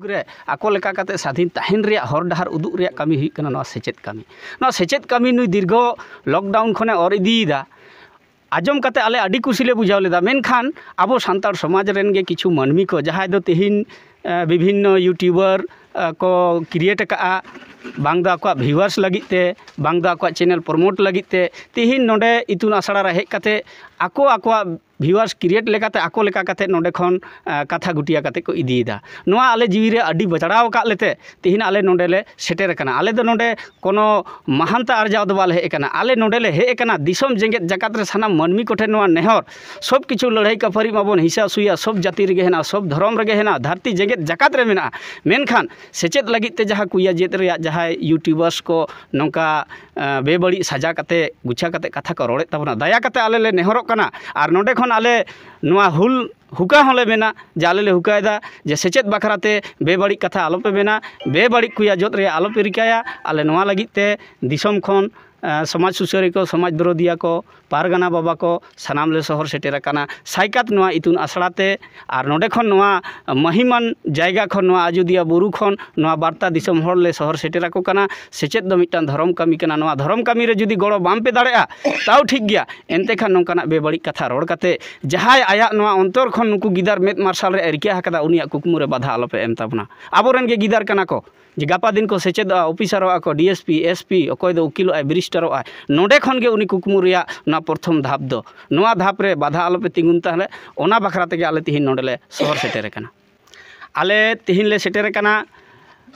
रे आको लेका काते स्वाधीन तहन रे हर डहार उदुग रे कमी हुई कना नवा सेचेत कमी नवा सेचेत कमी नुई दीर्घ लॉकडाउन खने और इदीदा आजम काते आले आडी कुसिले बुझाव लेदा मेनखान आबो सान्ताड़ समाज रेन गे किछु मानमी को जहाय दो तेहिन विभिन्न यूट्यूबर को क्रिएट का बांग दो आको व्यूअर्स लगिते बांग दो आको चैनल प्रमोट लगिते तेहिन नोडे इतुन आसड़ा रे हेज काते आको आको व्यूअर्स क्रिएट लेकाते आको लेका काते नोडे खन कथा गुटिया काते को इदीदा नोआ आले जीवी रे आडी बचड़ाव का लेते तेहिन आले नोडे ले सेटेर कना आले दो नोडे कोनो महानता अर्जाव दो बाले हे कना आले नोडे ले हे कना दिसम जेंगेत जाकात रे सानाम मानमी कोठे नोआ नेहर सब किछु लड़ाई कफारी माबोन हिसा सुया सब जाति रे हेना सब धर्म रे हेना धरती जेंगेत जाकात रे मेना मेनखान सेचेत लगित ते जहाँ कुया जेत रे जहाँ यूट्यूबर्स को नौका बेबड़ी सजा काते गुच्छा काते कथा को रोड़े तबना दया काते आले ले नेहरोग कना आर नोडे खन आले नोआ हुल हुका होले मेना जाले ले हुकायदा जे सेचेत बखराते बेबड़ी कथा आलोपे मेना बेबड़ी कुया जोत रे आलोपे रिकाया आले नोआ लगिते दिसम खन समाज सुसारी को समाज विरोधिया को पारगाना बाबा को सानाम ले शहर सेटेर काना साइकात नोआ इतुन आसड़ाते आर नोडे खन नोआ महिमान जायगा खन नोआ आजोदिया बुरु खन नोआ बार्ता दिसम हर ले शहर सेटेर को काना सेचेत दो मिटान धर्म कमी काना नोआ धर्म कमी रे जुदी गड़ो बाम पे दाड़ेआ ताव ठीक गया एनते खान नोंकाना बेबड़ी कथा रोड़ काते जहाय आया नोआ अंतर खन नुकु गिदार मेद मार्शल रे रिका हकदा उनिया कुकमु रे बाधा आलोपे एम ताबना आबोरेन गे गिदार काना को जे गापा दिन को सेचेद ऑफिसर को डीएसपी एसपी अकोय दो उकिल बैरिस्टर नोडे खन गे उनी कुकमु रिया ना प्रथम धाप दो नोआ धाप रे बाधा आलोपे तिंगुन ताहले ओना बखरा तेगे आले तिहिन नोडे शहर सेटेर काना आले तिहिन ले सेटेर काना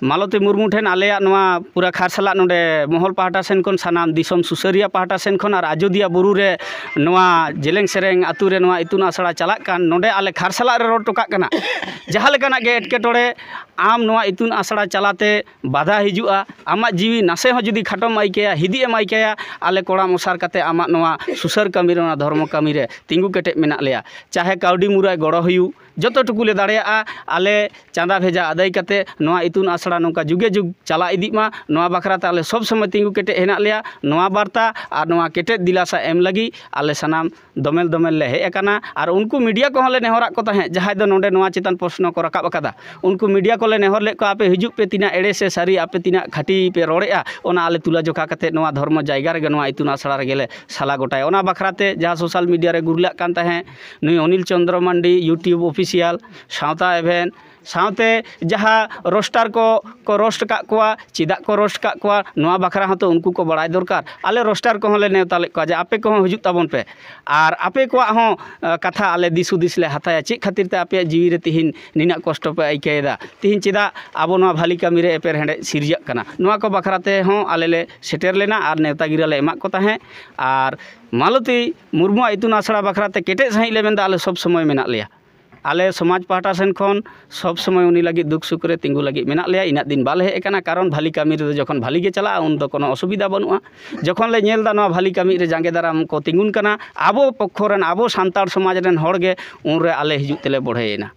मालती मुर्मू ठेन आलेया नोआ पूरा खारसाला नोडे महल पाहटा सेन खन सानाम दिसम सुसारिया पाहटा सेन खन आर आजोदिया बुरु रे नोआ जेलेंग सेरेंग आतु रे नोआ इतुन आसड़ा चलाक कान नोडे आले खारसाला रे रोड टोकाक कना जहाँ लेकाना गे एटकेटोड़े आम नोआ इतुन आसड़ा चलाते बाधा हिजुआ आमा जीवी नासे हो जुदी खाटोम आइकेया हिदी एम आइकेया आले कोड़ा मसार काते आमा नोआ सुसार कमी रे धर्म कमी रे तिंगु केटे मेना लेया चाहे काउडी मुराय गड़ो हुयु जतो टुकुले दाड़ेया आले चांदा भेजा आदाय काते नोआ इतुन आसड़ा नोका जुगे जुग चला इदीमा नोआ बखराते आले सब समय तिंगु केटे हेना लेया नोआ बार्ता आर नोआ केटे दिलासा एम लगी आले सानाम दोमेल दोमेल ले हे एकाना आर उनको मीडिया को हले नेहरा को ताहे जहाय दो नोडे नोआ चितान प्रश्न को रकाब अकादा उनको मीडिया को ले नेहर ले को आपे हिजुग पे तिना एड़े से सारी आपे तिना खाटी पे रोड़ेआ ओना आले तुला जोखा काते नोआ धर्म जायगा रे नोआ इतुन आसड़ा रे गेले साला गोटाय ओना बखराते जहां सोशल मीडिया रे गुरलाक कान ताहे नुई अनिल चंद्र मांडी यूट्यूब ऑफिशियल सावता एवेन सावते जहाँ रोस्टार को रोस्ट का कोआ चिदा को रोस्ट का कोआ नोआ बखरा हो तो उनको को बड़ाई दरकार आले रोस्टार को ले नेवता ले जे आपे को हजु ताबन पे आर आपे को हो कथा आले दिसुदिस ले हताया चे खातिर ते आपे जीवी रे तिहिन निना कष्ट पे आइकेदा तिहिन चिदा आबो नोआ भाली कमी रे एपेर हेंडे सिरजक कना नोआ को बखराते हो आले ले सेटेर लेना आर नेवता गिरा ले एमा को ताहे आर मालती मुर्मू इतुन आसड़ा बखराते केटे सही ले मेंदा आले सब समय मेना लेया आले समाज पाहटा सेन खन सब समय उनी लगी दुख सुख रे तिंगु लगी मेना लेया इना दिन बाले हे एकाना कारण भाली कमी रे जखन भाली गे चला उन दो कोनो असुविधा बनुआ जखन ले नेल दा नोआ भाली कमी रे जांगे दाराम को तिंगुन कना आबो पक्षरन आबो सान्ताड़ समाज रेन हर गे उन रे आले हिजु तेले बढ़ेना।